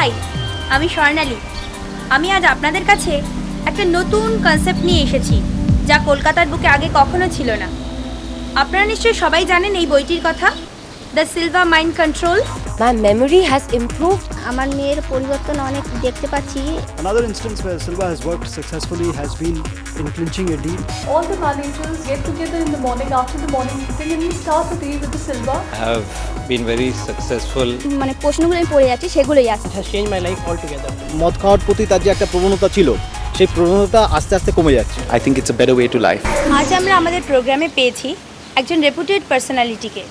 High, আমি স্বর্ণালী। আমি আজ আপনাদের কাছে একটা নতুন কনসেপ্ট নিয়ে এসেছি, যা কলকাতার বুকে আগে কখনো ছিল না। আপনারা নিশ্চয়ই সবাই জানেন এই বইটির কথা, da Silva mind control. My memory has improved. আমার মেয়ের পরিবর্তন অনেক দেখতে পাচ্ছি। Another instance where Silva has worked successfully has been in clinching a deal. All the managers get together in the morning after the morning meeting and we start the day with the Silva. I have been very successful. মানে প্রশ্নগুলো আমি পড়ে যাচ্ছি সেগুলোই আসছে। It has changed my life altogether. মদ খাওয়ার প্রতি তার যে একটা প্রবণতা ছিল, সেই প্রবণতা আস্তে আস্তে কমে যাচ্ছে। I think it's a better way to life. আজ আমরা আমাদের প্রোগ্রামে পেয়েছি একজন রেপুটেড পার্সোনালিটিকে।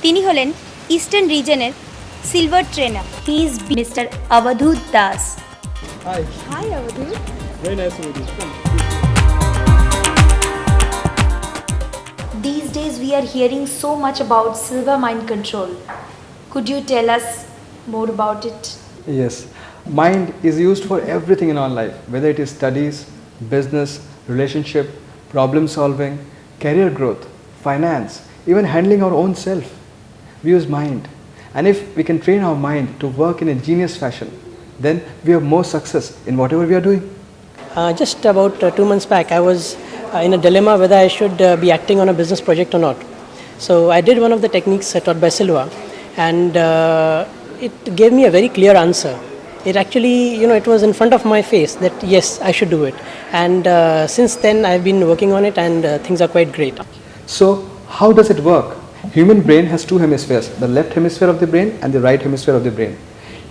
তিনি হলেন ইস্টার্ন রিজনের silver trainer. He is mister Avadhut Das. Hi. Hi Avadhut. Very nice to meet you. These days we are hearing so much about Silva mind control. Could you tell us more about it? Yes, mind is used for everything in our life, whether it is studies, business, relationship, problem solving, career growth, finance, even handling our own self. We use mind, and if we can train our mind to work in a genius fashion, then we have more success in whatever we are doing. Just about 2 months back, I was in a dilemma whether I should be acting on a business project or not. So I did one of the techniques taught by Silva, and it gave me a very clear answer. It actually, it was in front of my face that yes, I should do it. And since then, I've been working on it, and things are quite great. So, how does it work? Human brain has two hemispheres, the left hemisphere of the brain and the right hemisphere of the brain.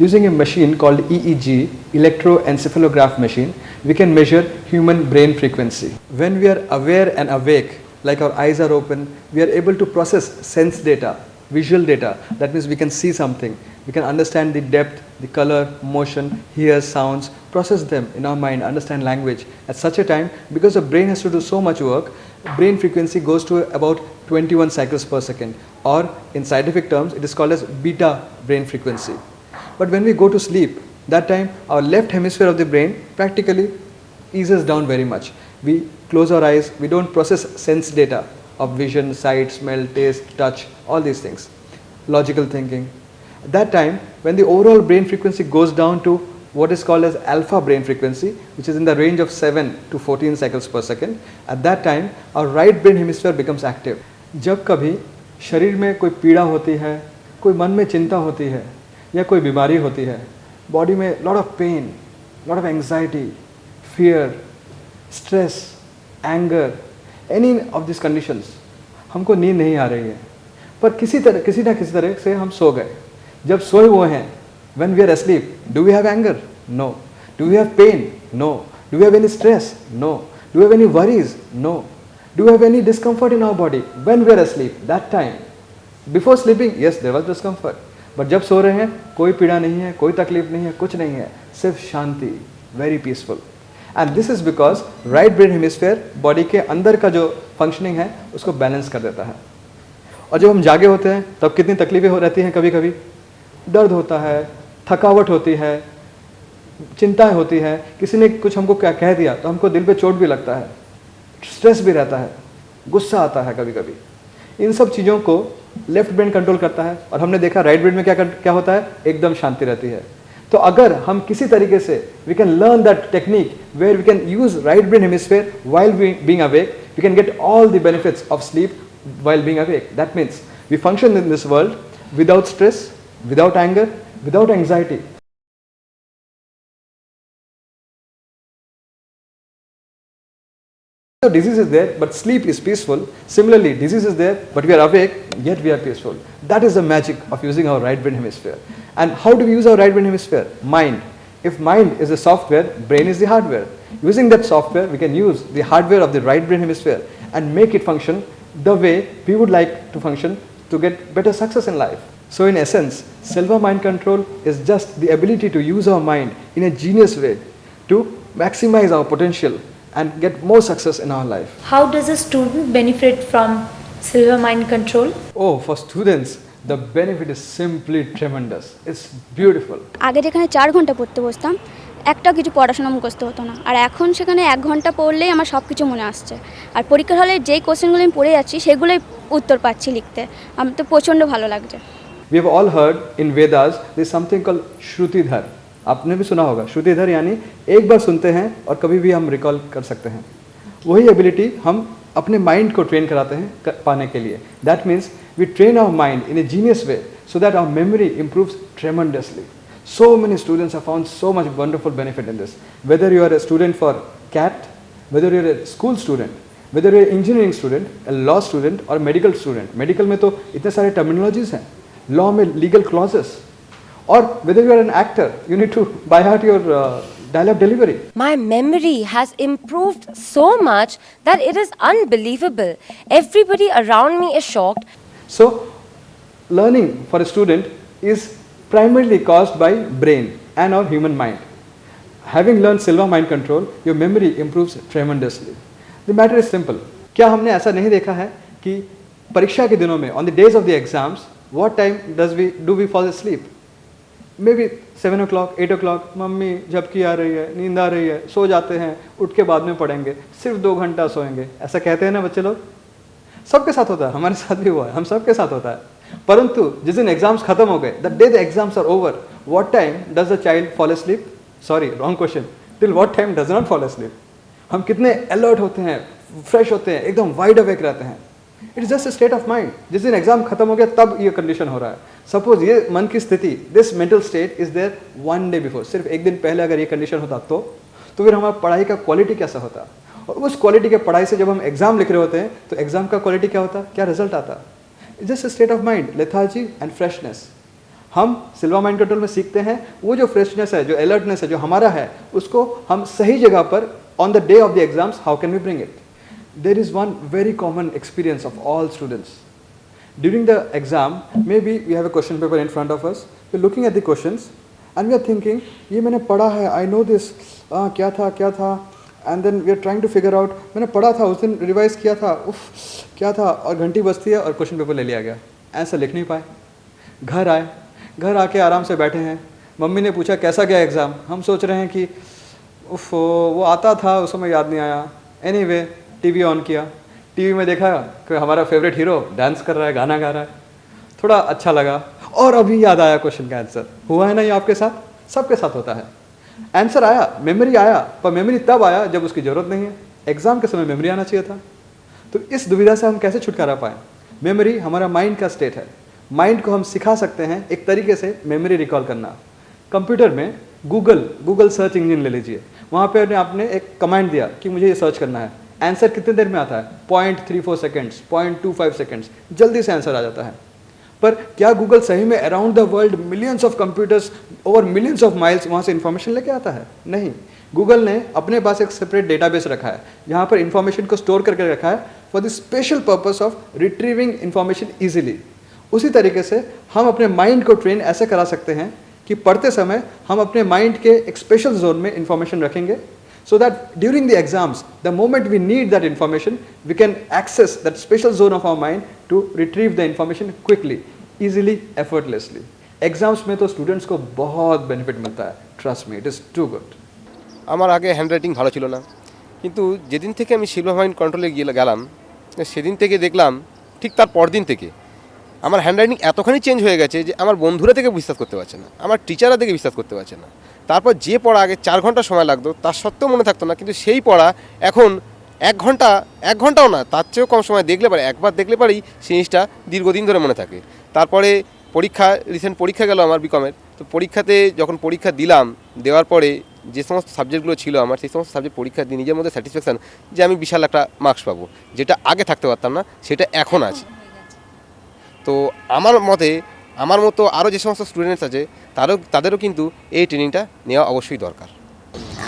Using a machine called EEG, electroencephalograph machine, we can measure human brain frequency. When we are aware and awake, like our eyes are open, we are able to process sense data, visual data. That means we can see something. We can understand the depth, the color, motion, hear sounds, process them in our mind, understand language. At such a time, because the brain has to do so much work, brain frequency goes to about 21 cycles per second, or in scientific terms, it is called as beta brain frequency. But when we go to sleep, that time our left hemisphere of the brain practically eases down very much. We close our eyes, we don't process sense data of vision, sight, smell, taste, touch, all these things, logical thinking. At that time, when the overall brain frequency goes down to what is called as alpha brain frequency, which is in the range of 7 to 14 cycles per second, at that time our right brain hemisphere becomes active. जब कभी शरीर में कोई पीड़ा होती है, कोई मन में चिंता होती है, या कोई बीमारी होती है, बॉडी में lot of pain, lot of anxiety, fear, stress, anger, any of this conditions, हमको नींद नहीं आ रही है, पर किसी ना किसी तरह से हम सो गए. जब सोए हुए हैं, when we are asleep, do we have anger? No. Do we have pain? No. Do we have any stress? No. Do we have any worries? No. Do we have any discomfort in our body? When we are asleep, that time, before sleeping, yes, there was discomfort. But जब सो रहे हैं, कोई पीड़ा नहीं है, कोई तकलीफ नहीं है, कुछ नहीं है, सिर्फ शांति, very peaceful. And this is because right brain hemisphere body के अंदर का जो functioning है, उसको balance कर देता है. और जब हम जागे होते हैं, तब कितनी तकलीफें हो रहती हैं, कभी-कभी दर्द होता है, थकावट होती है, चिंताएं होती है, किसी ने कुछ हमको क्या कह दिया तो हमको दिल पे चोट भी लगता है, स्ट्रेस भी रहता है, गुस्सा आता है कभी-कभी. इन सब चीज़ों को लेफ्ट ब्रेन कंट्रोल करता है, और हमने देखा राइट ब्रेन में क्या होता है, एकदम शांति रहती है. तो अगर हम किसी तरीके से we can learn that technique where we can use right brain hemisphere while being awake, we can get all the benefits of sleep while being awake. That means we function in this world without stress, without anger, without anxiety. So disease is there, but sleep is peaceful. Similarly, disease is there, but we are awake, yet we are peaceful. That is the magic of using our right brain hemisphere. And how do we use our right brain hemisphere? Mind. If mind is the software, brain is the hardware. Using that software, we can use the hardware of the right brain hemisphere and make it function the way we would like to function to get better success in life. So in essence, Silva mind control is just the ability to use our mind in a genius way to maximize our potential and get more success in our life. How does a student benefit from Silva mind control? Oh, for students, the benefit is simply tremendous. It's beautiful. আগে যেখানে 4 ঘন্টা পড়তে বসতাম, একটা কিছু পড়াশোনা মুখস্থ হতো না, আর এখন সেখানে 1 ঘন্টা পড়লেই আমার সব কিছু মনে আসছে, আর পরীক্ষার হলে যেই কোশ্চেনগুলো আমি পড়ে যাচ্ছি সেগুলোই উত্তর পাচ্ছি লিখতে. আমার তো প্রচণ্ড ভালো লাগছে. We have all heard in Vedas there is something called Shrutidhar. आपने भी सुना होगा श्रुतिधर, यानी एक बार सुनते हैं और कभी भी हम रिकॉल कर सकते हैं। वही एबिलिटी हम अपने माइंड को ट्रेन कराते हैं पाने के लिए। That means we train our mind in a genius way so that our memory improves tremendously. So many students have found so much wonderful benefit in this. Whether you are a student for CAT, whether you are a school student, whether you are an engineering student, a law student or medical student. Medical में तो इतने सारे terminologies हैं, law में legal clauses. Or whether you are an actor, you need to by heart your dialogue delivery. My memory has improved so much that it is unbelievable. Everybody around me is shocked. So, learning for a student is primarily caused by brain and our human mind. Having learned Silva mind control, your memory improves tremendously. The matter is simple. क्या हमने ऐसा नहीं देखा है कि परीक्षा के दिनों में, on the days of the exams, what time do we fall asleep? Maybe 7 o'clock, 8 o'clock, mummy झपकी आ रही है, नींद आ रही है, सो जाते हैं, उठ के बाद में पढ़ेंगे, सिर्फ 2 घंटा सोएंगे, ऐसा कहते हैं ना बच्चे लोग। सबके साथ होता है, हमारे साथ भी हुआ है, हम सबके साथ होता है। परंतु जिस दिन एग्जाम्स खत्म हो गए, the day the exams are over, what time does the child fall asleep? Sorry, wrong question. Till what time does not fall asleep? हम कितने अलर्ट होते हैं, फ्रेश होते हैं, एकदम वाइड अवेक रहते हैं। It is just a state of mind. जिस दिन एग्जाम खत्म हो गया तब ये कंडीशन हो रहा है। सपोज ये मन की स्थिति, this mental state is there 1 day before, सिर्फ एक दिन पहले अगर ये कंडीशन होता तो फिर हमारा पढ़ाई का क्वालिटी कैसा होता। और उस क्वालिटी के पढ़ाई से जब हम एग्जाम लिख रहे होते हैं तो एग्जाम का क्वालिटी क्या होता, क्या रिजल्ट आता। It's just a state of mind, lethargy and freshness. हम सिल्वा माइंड कंट्रोल में सीखते हैं वो जो फ्रेशनेस है, जो अलर्टनेस है, जो हमारा है, उसको हम सही जगह पर on the day of the exams how can we bring it. There is one very common experience of all students during the exam. May be we have a question paper in front of us, we are looking at the questions and we are thinking ये मैंने पढ़ा है, I know this, क्या था, and then we are trying to figure out, मैंने पढ़ा था, उस दिन रिवाइज किया था, उफ क्या था, और घंटी बजती है और क्वेश्चन पेपर ले लिया गया, आंसर लिख नहीं पाए। घर आके आराम से बैठे हैं, मम्मी ने पूछा कैसा गया एग्ज़ाम, हम सोच रहे हैं कि उफ वो आता था उस समय याद नहीं आया। एनीवे टीवी ऑन किया, टीवी में देखा कि हमारा फेवरेट हीरो डांस कर रहा है, गाना गा रहा है, थोड़ा अच्छा लगा और अभी याद आया क्वेश्चन का आंसर। हुआ है ना ये आपके साथ, सबके साथ होता है। आंसर आया, मेमोरी आया, पर मेमोरी तब आया जब उसकी ज़रूरत नहीं है। एग्ज़ाम के समय मेमोरी आना चाहिए था। तो इस दुविधा से हम कैसे छुटकारा पाएँ। मेमोरी हमारा माइंड का स्टेट है। माइंड को हम सिखा सकते हैं एक तरीके से मेमोरी रिकॉल करना। कंप्यूटर में गूगल सर्च इंजन ले लीजिए, वहाँ पे आपने एक कमांड दिया कि मुझे ये सर्च करना है, आंसर कितने देर में आता है, 0.34 सेकेंड्स, 0.25 सेकेंड्स, जल्दी से आंसर आ जाता है। पर क्या गूगल सही में around the world millions of computers over millions of miles वहाँ से इन्फॉर्मेशन लेके आता है? नहीं। गूगल ने अपने पास एक सेपरेट डेटाबेस रखा है जहाँ पर इन्फॉर्मेशन को स्टोर करके रखा है for the special purpose of retrieving information easily. उसी तरीके से हम अपने माइंड को ट्रेन ऐसे करा सकते हैं कि पढ़ते समय हम अपने माइंड के एक स्पेशल जोन में इन्फॉर्मेशन रखेंगे, so that during the exams, the moment we need that information, we can access that special zone of our mind to retrieve the information quickly, easily, effortlessly. Exams में तो students को बहुत benefit मिलता है, trust me, it is too good. আমার আগে handwriting ভালো ছিল না, কিন্তু যেদিন থেকে আমি সিলভা মাইন্ড কন্ট্রোলে গেলাম সেদিন থেকে দেখলাম ঠিক তার পরদিন থেকে আমার হ্যান্ডরাইটিং এতখানি চেঞ্জ হয়ে গেছে যে আমার বন্ধুরা থেকে বিশ্বাস করতে পারছে না, আমার টিচাররা থেকে বিশ্বাস করতে পারছে না। তারপর যে পড়া আগে 4 ঘন্টা সময় লাগতো তার সত্ত্বেও মনে থাকতো না, কিন্তু সেই পড়া এখন 1 ঘন্টাও না, তার চেয়েও কম সময় দেখলে পারে, একবার দেখলে পারেই সেই জিনিসটা দীর্ঘদিন ধরে মনে থাকে। তারপরে রিসেন্ট পরীক্ষা গেল আমার বিকমের, তো পরীক্ষাতে যখন পরীক্ষা দিলাম, দেওয়ার পরে যে সমস্ত সাবজেক্টগুলো ছিল আমার, সেই সমস্ত সাবজেক্ট পরীক্ষা দিয়ে নিজের মধ্যে স্যাটিসফ্যাকশান যে আমি বিশাল একটা মার্কস পাবো, যেটা আগে থাকতে পারতাম না, সেটা এখন আছে। তো আমার মতে আমার মতো আরও যে সমস্ত স্টুডেন্টস আছে তাদেরও কিন্তু এই ট্রেনিংটা নেওয়া অবশ্যই দরকার।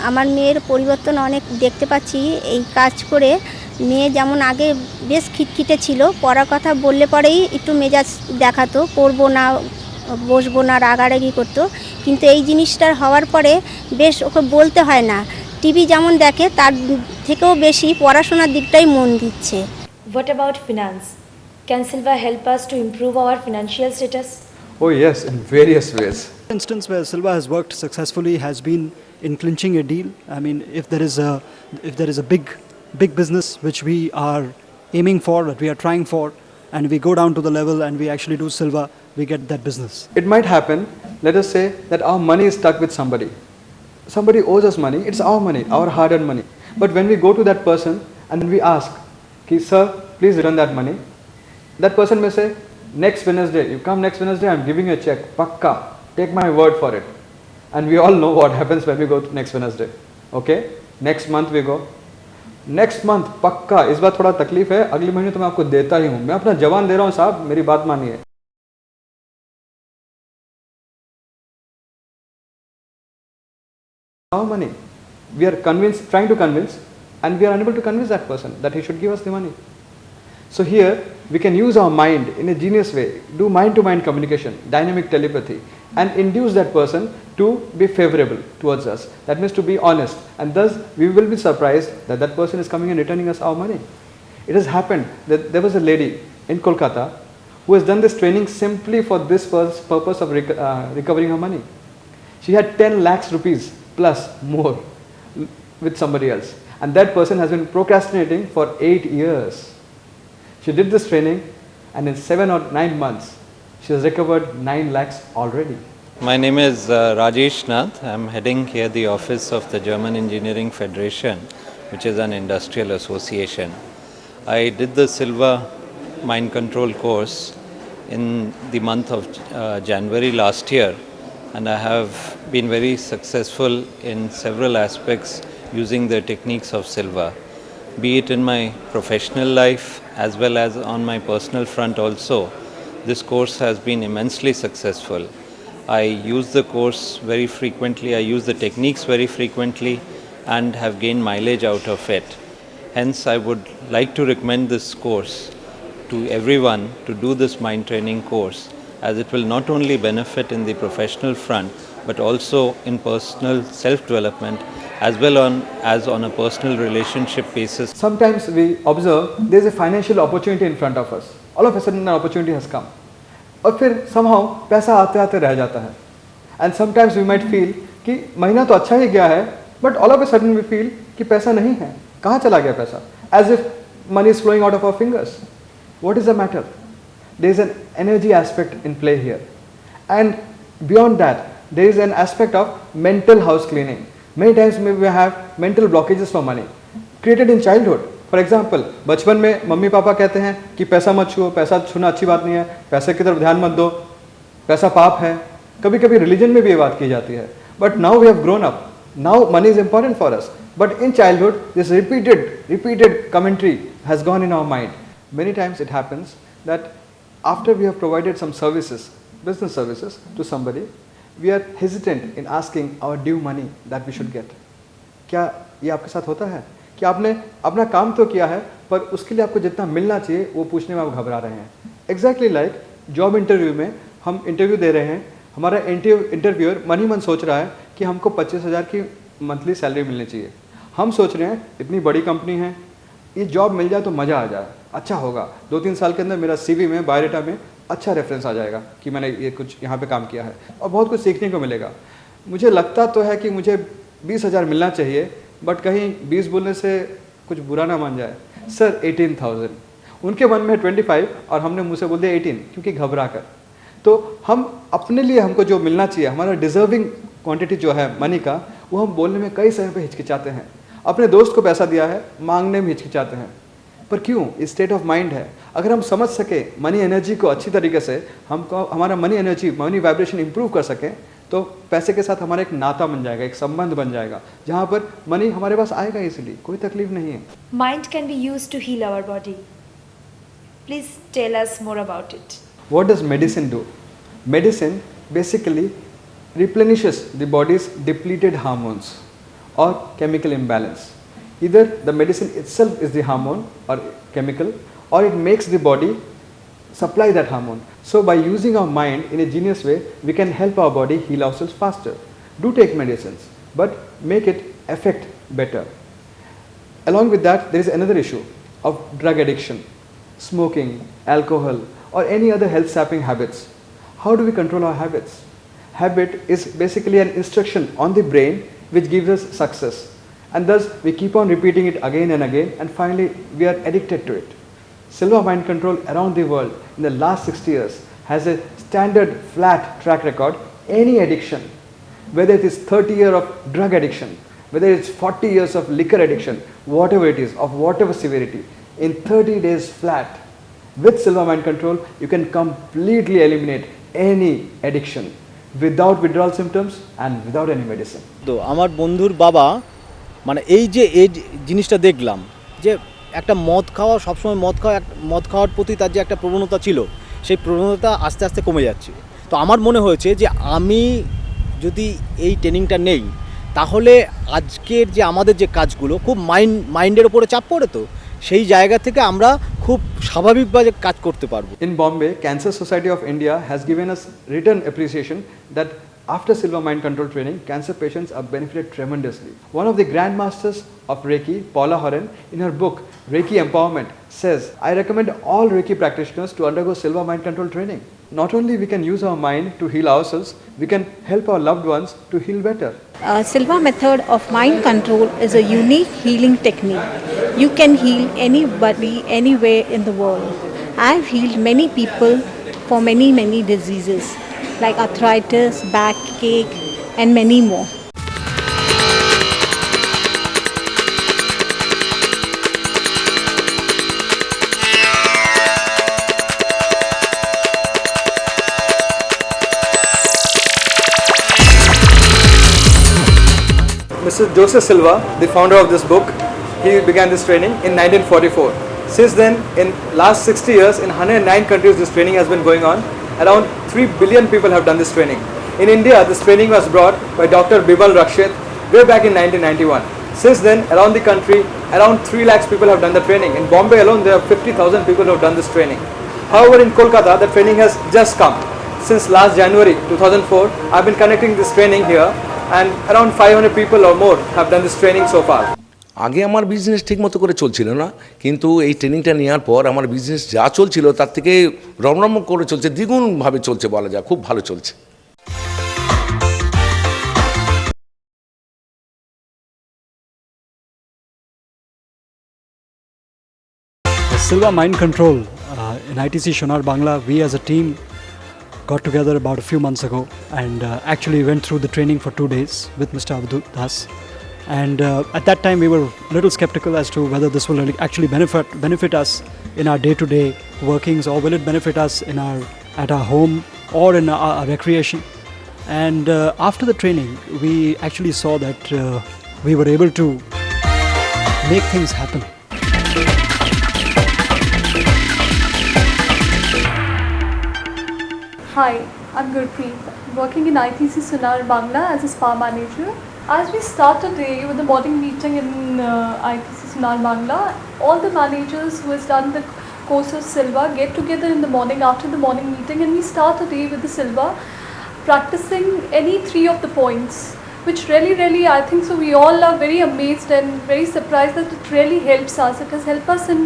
আমার মেয়ের পরিবর্তন অনেক দেখতে পাচ্ছি এই কাজ করে। মেয়ে যেমন আগে বেশ খিটখিটে ছিল, পড়ার কথা বললে পরেই একটু মেজাজ দেখাতো, পড়বো না, বসবো না, রাগারাগি করতো। কিন্তু এই জিনিসটার হওয়ার পরে বেশ ওকে বলতে হয় না, টিভি যেমন দেখে তার থেকেও বেশি পড়াশোনার দিকটাই মন দিচ্ছে। What about finance? Can Silva help us to improve our financial status? Oh yes, in various ways. One instance where Silva has worked successfully has been in clinching a deal. I mean, if there is a big business which we are aiming for, that we are trying for, and we go down to the level and we actually do Silva, we get that business. It might happen let us say that our money is stuck with somebody. Somebody owes us money, it's our money, our hard-earned money. But when we go to that person and we ask, "Ki, sir, please return that money," that person may say, "Next Wednesday, you come next Wednesday, I'm giving you a check, pakka, take my word for it." And we all know what happens when we go to next Wednesday. Okay? Next month we go. Next month, पक्का, इस बार थोड़ा तकलीफ है, अगले महीने तो मैं आपको देता ही हूँ, मैं अपना जवान दे रहा हूँ साहब, मेरी बात मानिए. Our money, we are trying to convince, and we are unable to convince that person that he should give us the money. So here we can use our mind in a genius way, do mind-to-mind communication, dynamic telepathy, and induce that person to be favorable towards us. That means to be honest, and thus we will be surprised that that person is coming and returning us our money. It has happened that there was a lady in Kolkata who has done this training simply for this purpose of recovering her money. She had 10 lakhs rupees plus more with somebody else, and that person has been procrastinating for 8 years. She did this training, and in 7 or 9 months, she has recovered 9 lakhs already. My name is Rajesh Nath. I'm heading here the office of the German Engineering Federation, which is an industrial association. I did the Silva mind control course in the month of January last year, and I have been very successful in several aspects using the techniques of Silva, be it in my professional life as well as on my personal front also. This course has been immensely successful. I use the course very frequently, I use the techniques very frequently and have gained mileage out of it. Hence, I would like to recommend this course to everyone to do this mind training course, as it will not only benefit in the professional front but also in personal self-development as well as on a personal relationship basis. Sometimes we observe there is a financial opportunity in front of us. All of a sudden an opportunity has come. और फिर somehow पैसा आते आते रह जाता है. And sometimes we might feel कि महीना तो अच्छा ही गया है, but all of a sudden we feel कि पैसा नहीं है. कहाँ चला गया पैसा? As if money is flowing out of our fingers. What is the matter? There is an energy aspect in play here. And beyond that, there is an aspect of mental house cleaning. Many times we have mental blockages for money created in childhood. For example, बचपन में mummy papa कहते हैं कि पैसा मत छुओ, पैसा छूना अच्छी बात नहीं है, पैसे की तरफ ध्यान मत दो, पैसा पाप है. कभी कभी रिलीजन में भी ये बात की जाती है. But now we have grown up. Now money is important for us. But in childhood, this repeated commentary has gone in our mind. Many times it happens that after we have provided some services, business services to somebody, we are hesitant in asking our due money that we should get. क्या ये आपके साथ होता है कि आपने अपना काम तो किया है पर उसके लिए आपको जितना मिलना चाहिए वो पूछने में आप घबरा रहे हैं? Exactly like जॉब इंटरव्यू में हम इंटरव्यू दे रहे हैं, हमारा इंटरव्यूअर मन ही मन सोच रहा है कि हमको 25,000 की मंथली सैलरी मिलनी चाहिए. हम सोच रहे हैं इतनी बड़ी कंपनी है, ये जॉब मिल जाए तो मज़ा आ जाए, अच्छा होगा, 2-3 साल के अंदर मेरा CV में, बायोडाटा में अच्छा रेफरेंस आ जाएगा कि मैंने ये कुछ यहाँ पे काम किया है और बहुत कुछ सीखने को मिलेगा. मुझे लगता तो है कि मुझे 20,000 मिलना चाहिए, बट कहीं 20 बोलने से कुछ बुरा ना मान जाए. सर 18,000, उनके मन में 25 और हमने मुँह से बोल दिया 18 क्योंकि घबरा कर. तो हम अपने लिए हमको जो मिलना चाहिए, हमारा डिजर्विंग क्वांटिटी जो है मनी का, वो हम बोलने में कई समय पे हिचकिचाते हैं. अपने दोस्त को पैसा दिया है, मांगने में हिचकिचाते हैं. पर क्यों? इस स्टेट ऑफ माइंड है. अगर हम समझ सके मनी एनर्जी को अच्छी तरीके से, हमको हमारा money energy, money vibration improve कर सकें, तो पैसे के साथ हमारा एक नाता बन जाएगा, एक संबंध बन जाएगा, जहाँ पर मनी हमारे पास आएगा इजीली, कोई तकलीफ नहीं है. Mind can be used to heal our body. Please tell us more about it. What does medicine do? Medicine basically replenishes the body's depleted hormones or chemical imbalance. Either the medicine itself is the hormone or chemical, or it makes the body supply that hormone. So by using our mind in a genius way, we can help our body heal ourselves faster. Do take medicines, but make it affect better. Along with that, there is another issue of drug addiction, smoking, alcohol, or any other health sapping habits. How do we control our habits? Habit is basically an instruction on the brain which gives us success, and thus we keep on repeating it again and again, and finally we are addicted to it. Silva Mind Control around the world in the last 60 years has a standard flat track record any addiction, whether it is 30 years of drug addiction, whether it's 40 years of liquor addiction, whatever it is, of whatever severity, in 30 days flat, with Silva Mind Control, you can completely eliminate any addiction without withdrawal symptoms and without any medicine. তো আমার বন্ধুর বাবা মানে এই জিনিসটা দেখলাম যে একটা মদ খাওয়ার প্রতি তার যে একটা প্রবণতা ছিল সেই প্রবণতা আস্তে আস্তে কমে যাচ্ছে। তো আমার মনে হয়েছে যে আমি যদি এই ট্রেনিংটা নেই তাহলে আজকের যে আমাদের যে কাজগুলো খুব মাইন্ডের উপরে চাপ পড়ে, তো সেই জায়গা থেকে আমরা খুব স্বাভাবিকভাবে কাজ করতে পারবো। In Bombay, Cancer Society of India has given us written appreciation that after Silva Mind Control training, cancer patients are benefited tremendously. One of the grandmasters of Reiki, Paula Horan, in her book Reiki Empowerment says, I recommend all Reiki practitioners to undergo Silva Mind Control training. Not only we can use our mind to heal ourselves, we can help our loved ones to heal better. Silva method of mind control is a unique healing technique. You can heal anybody, anywhere in the world. I've healed many people for many diseases like arthritis, backache, and many more. Mr. Joseph Silva, the founder of this book, he began this training in 1944. Since then, in last 60 years, in 109 countries, this training has been going on. Around 3 billion people have done this training. In India, this training was brought by Dr. Bibal Rakshit way back in 1991. Since then, around the country, around 3 lakhs people have done the training. In Bombay alone, there are 50,000 people who have done this training. However, in Kolkata, the training has just come. Since last January 2004, I've been conducting this training here, and around 500 people or more have done this training so far. আগে আমার business ঠিকমতো করে চলছিল না, কিন্তু এই ট্রেনিংটা নেওয়ার পর আমার বিজনেস যা চলছিল তার থেকে রমরম করে চলছে, দ্বিগুণভাবে চলছে বলা যায়, খুব ভালো চলছে। Silva Mind Control in ITC Shonar Bangla, we as a team got together about a few months ago and actually went through the training for 2 days with Mr. Avadhut. And at that time we were a little skeptical as to whether this will actually benefit us in our day-to-day workings, or will it benefit us at our home or in our recreation. And after the training we actually saw that we were able to make things happen. Hi, I'm Gurpreet, working in ITC Sonar Bangla as a spa manager. As we start today with the morning meeting in ITC Sonar Bangla, all the managers who has done the course of Silva get together in the morning after the morning meeting, and we start today with the Silva, practicing any 3 of the points, which really I think so we all are very amazed and very surprised that it really helps us. It has helped us in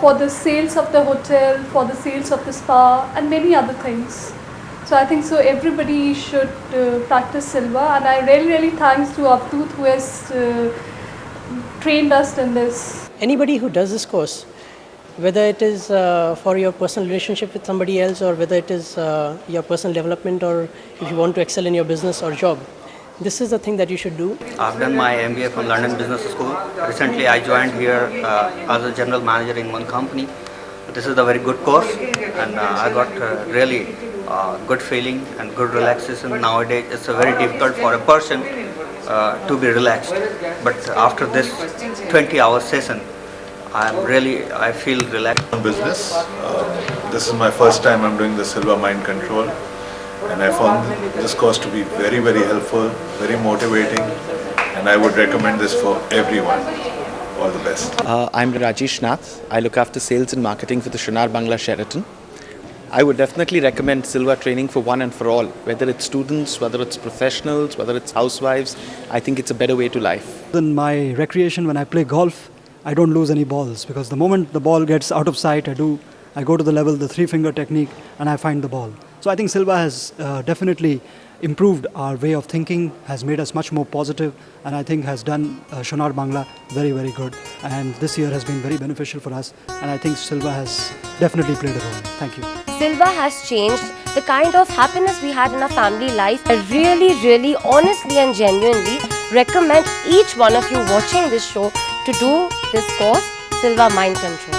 for the sales of the hotel, for the sales of the spa, and many other things. So I think so everybody should practice Silva, and I really thanks to Avadhut who has trained us in this. Anybody who does this course, whether it is for your personal relationship with somebody else, or whether it is your personal development, or if you want to excel in your business or job, this is the thing that you should do. I've done my MBA from London Business School. Recently I joined here as a general manager in one company. This is a very good course, and I got really good feeling and good relaxation. Nowadays it's very difficult for a person to be relaxed, but after this 20-hour session I feel relaxed. Business. This is my first time I'm doing the Silva Mind Control, and I found this course to be very helpful, very motivating, and I would recommend this for everyone. All the best. I'm Rajesh Nath. I look after sales and marketing for the Shonar Bangla Sheraton. I would definitely recommend Silva training for one and for all, whether it's students, whether it's professionals, whether it's housewives. I think it's a better way to life. In my recreation, when I play golf, I don't lose any balls, because the moment the ball gets out of sight, I go to the level, the 3-finger technique, and I find the ball. So I think Silva has definitely improved our way of thinking, has made us much more positive, and I think has done Shonar Bangla very good. And this year has been very beneficial for us, and I think Silva has definitely played a role. Thank you. Silva has changed the kind of happiness we had in our family life. I really, really, honestly and genuinely recommend each one of you watching this show to do this course, Silva Mind Control.